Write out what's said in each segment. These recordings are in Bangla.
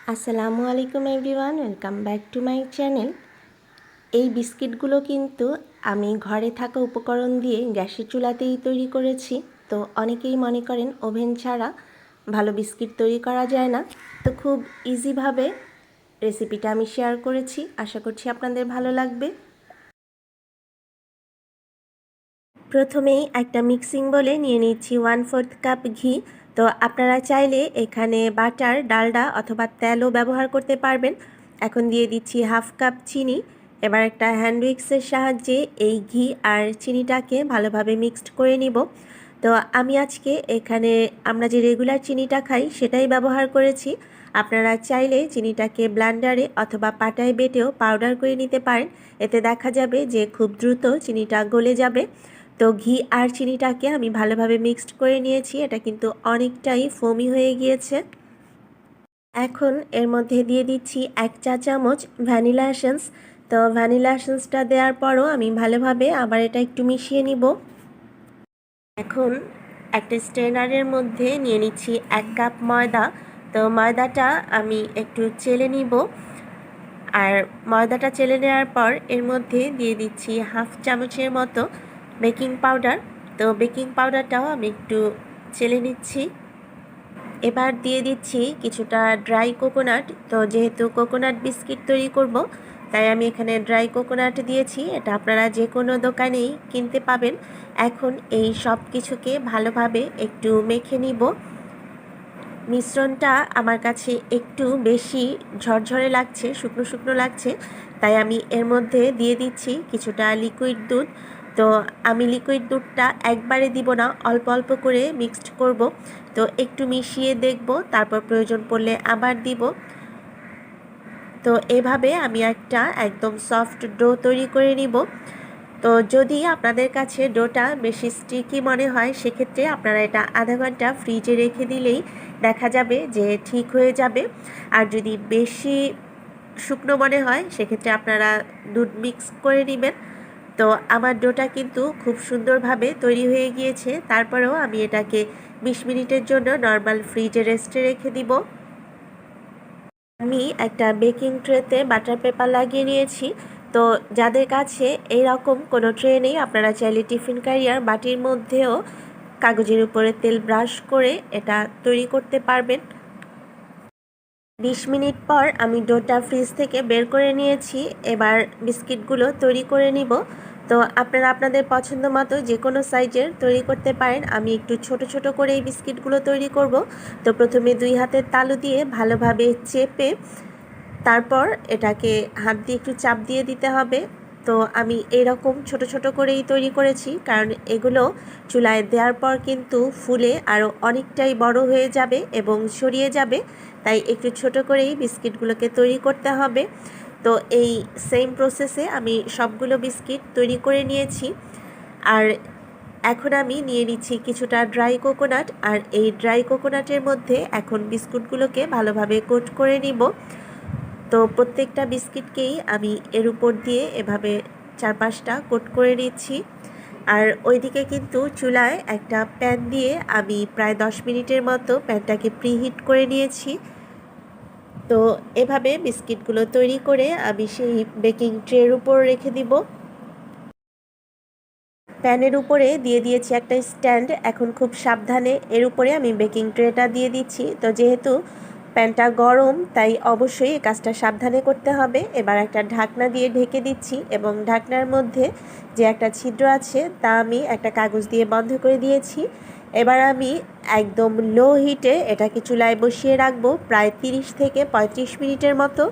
আসসালামু আলাইকুম everyone, welcome back to my channel. এই বিস্কিটগুলো কিন্তু আমি ঘরে থাকা উপকরণ দিয়ে গ্যাসের চুলাতেই তৈরি করেছি। তো অনেকেই মনে করেন ওভেন ছাড়া ভালো বিস্কিট তৈরি করা যায় না। তো খুব ইজিভাবে রেসিপিটা আমি শেয়ার করেছি, আশা করছি আপনাদের ভালো লাগবে। প্রথমেই একটা মিক্সিং বলে নিয়ে নিচ্ছি 1/4 কাপ ঘি। তো আপনারা চাইলে এখানে বাটার, ডালডা অথবা তেলও ব্যবহার করতে পারবেন। এখন দিয়ে দিচ্ছি 1/2 কাপ চিনি। এবার একটা হ্যান্ড উইক্সের সাহায্যে এই ঘি আর চিনিটাকে ভালোভাবে মিক্সড করে নিব। তো আমি আজকে এখানে আমরা যে রেগুলার চিনিটা খাই সেটাই ব্যবহার করেছি। আপনারা চাইলে চিনিটাকে ব্লেন্ডারে অথবা পাটায় বেটেও পাউডার করে নিতে পারেন। এতে দেখা যাবে যে খুব দ্রুত চিনিটা গলে যাবে। তো ঘি আর চিনিটাকে আমি ভালোভাবে মিক্সড করে নিয়েছি। এটা কিন্তু অনেকটাই ফোমি হয়ে গিয়েছে। এখন এর মধ্যে দিয়ে দিচ্ছি 1 চা চামচ ভ্যানিলা এসেন্স। তো ভ্যানিলা এসেন্সটা দেওয়ার পরও আমি ভালোভাবে আবার এটা একটু মিশিয়ে নিব। এখন একটা স্ট্রেনারের মধ্যে নিয়ে নিচ্ছি 1 কাপ ময়দা। তো ময়দাটা আমি একটু চেলে নিব। আর ময়দাটা চেলে নেওয়ার পর এর মধ্যে দিয়ে দিচ্ছি 1/2 চামচের মতো বেকিং পাউডার। তো বেকিং পাউডারটাও আমি একটু চেলে নিচ্ছি। এবার দিয়ে দিচ্ছি কিছুটা ড্রাই কোকোনাট। তো যেহেতু কোকোনাট বিস্কিট তৈরি করব, তাই আমি এখানে ড্রাই কোকোনাট দিয়েছি। এটা আপনারা যে কোনো দোকানেই কিনতে পাবেন। এখন এই সব কিছুকে ভালোভাবে একটু মেখে নিব। মিশ্রণটা আমার কাছে একটু বেশি ঝরঝরে লাগছে, শুকনো শুকনো লাগছে, তাই আমি এর মধ্যে দিয়ে দিচ্ছি কিছুটা লিকুইড দুধ। তো আমি লিকুইড দুধটা একবারে দিব না, অল্প অল্প করে মিক্সড করব। তো একটু মিশিয়ে দেখব, তারপর প্রয়োজন পড়লে আবার দিব। তো এভাবে আমি একটা একদম সফট ডো তৈরি করে নিব। তো যদি আপনাদের কাছে ডোটা বেশি স্টিকি মনে হয়, সেক্ষেত্রে আপনারা এটা আধা ঘন্টা ফ্রিজে রেখে দিলেই দেখা যাবে যে ঠিক হয়ে যাবে। আর যদি বেশি শুকনো মনে হয়, সেক্ষেত্রে আপনারা দুধ মিক্স করে নেবেন। তো আমার ডোটা কিন্তু খুব সুন্দরভাবে তৈরি হয়ে গিয়েছে। তারপরেও আমি এটাকে 20 মিনিটের জন্য নর্মাল ফ্রিজে রেস্টে রেখে দিব। আমি একটা বেকিং ট্রেতে বাটার পেপার লাগিয়ে নিয়েছি। তো যাদের কাছে এইরকম কোনো ট্রে নেই, আপনারা চাইলে টিফিন ক্যারিয়ার বাটির মধ্যেও কাগজের উপরে তেল ব্রাশ করে এটা তৈরি করতে পারবেন। 20 মিনিট পর আমি ডোটা ফ্রিজ থেকে বের করে নিয়েছি। এবার বিস্কিটগুলো তৈরি করে নিব। তো আপনারা আপনাদের পছন্দ মতো যে কোনো সাইজের তৈরি করতে পারেন। আমি একটু ছোট ছোট করে এই বিস্কিটগুলো তৈরি করব। তো প্রথমে 2 হাতের তালু দিয়ে ভালোভাবে চেপে তারপর এটাকে হাত দিয়ে একটু চাপ দিয়ে দিতে হবে। তো আমি এরকম ছোট ছোট করেই তৈরি করেছি, কারণ এগুলো চুলায় দেওয়ার পর কিন্তু ফুলে আরও অনেকটাই বড় হয়ে যাবে এবং ছড়িয়ে যাবে। তাই একটু ছোট করেই বিস্কিটগুলোকে তৈরি করতে হবে। তো এই সেম প্রসেসে আমি সবগুলো বিস্কিট তৈরি করে নিয়েছি। আর এখন আমি নিয়ে নিচ্ছি কিছুটা ড্রাই কোকোনাট। আর এই ড্রাই কোকোনাটের মধ্যে এখন বিস্কুটগুলোকে ভালোভাবে কোট করে নিব। তো প্রত্যেকটা বিস্কিটকেই আমি এর উপর দিয়ে এভাবে 4-5টা কোট করে নিচ্ছি। আর ওইদিকে কিন্তু চুলায় একটা প্যান দিয়ে আমি প্রায় 10 মিনিটের মতো প্যানটাকে প্রিহিট করে নিয়েছি। তো এভাবে বিস্কিটগুলো তৈরি করে আমি সেই বেকিং ট্রের উপর রেখে দিব। প্যানের উপরে দিয়ে দিয়েছি একটা স্ট্যান্ড। এখন খুব সাবধানে এর উপরে আমি বেকিং ট্রেটা দিয়ে দিচ্ছি। তো যেহেতু প্যানটা গরম, তাই অবশ্যই এই কাজটা সাবধানে করতে হবে। এবার একটা ঢাকনা দিয়ে ঢেকে দিচ্ছি এবং ঢাকনার মধ্যে যে একটা ছিদ্র আছে তা আমি একটা কাগজ দিয়ে বন্ধ করে দিয়েছি। এবার আমি একদম লো হিটে এটাকে চুলায় বসিয়ে রাখবো প্রায় 30 থেকে 35 মিনিটের মতো।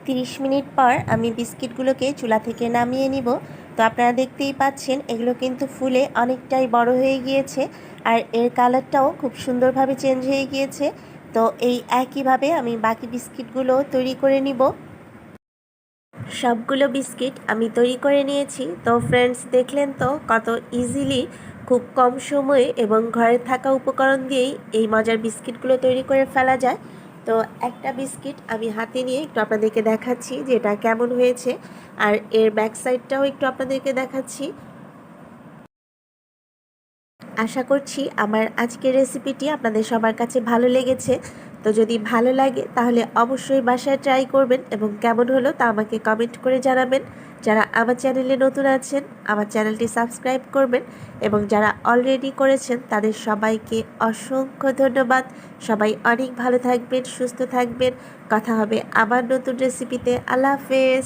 30 মিনিট পর আমি বিস্কিটগুলোকে চুলা থেকে নামিয়ে নিব। তো আপনারা দেখতেই পাচ্ছেন এগুলো কিন্তু ফুলে অনেকটাই বড় হয়ে গিয়েছে, আর এর কালারটাও খুব সুন্দরভাবে চেঞ্জ হয়ে গিয়েছে। তো এই একইভাবে আমি বাকি বিস্কিটগুলো তৈরি করে নিব। সবগুলো বিস্কিট আমি তৈরি করে নিয়েছি। তো ফ্রেন্ডস, দেখলেন তো কত ইজিলি, খুব কম সময়ে এবং ঘরে থাকা উপকরণ দিয়েই এই মজার বিস্কিটগুলো তৈরি করে ফেলা যায়। তো একটা বিস্কিট আমি হাতে নিয়ে একটু আপনাদেরকে দেখাচ্ছি যে এটা কেমন হয়েছে, আর এর ব্যাক সাইডটাও একটু আপনাদেরকে দেখাচ্ছি। আশা করছি আমার আজকের রেসিপিটি আপনাদের সবার কাছে ভালো লেগেছে। তো যদি ভালো লাগে তাহলে অবশ্যই বাসায় ট্রাই করবেন এবং কেমন হলো তা আমাকে কমেন্ট করে জানাবেন। যারা আমার চ্যানেলে নতুন আছেন আমার চ্যানেলটি সাবস্ক্রাইব করবেন এবং যারা অলরেডি করেছেন তাদের সবাইকে অসংখ্য ধন্যবাদ। সবাই অনেক ভালো থাকবেন, সুস্থ থাকবেন। কথা হবে আবার নতুন রেসিপিতে। আল্লাহ হাফেজ।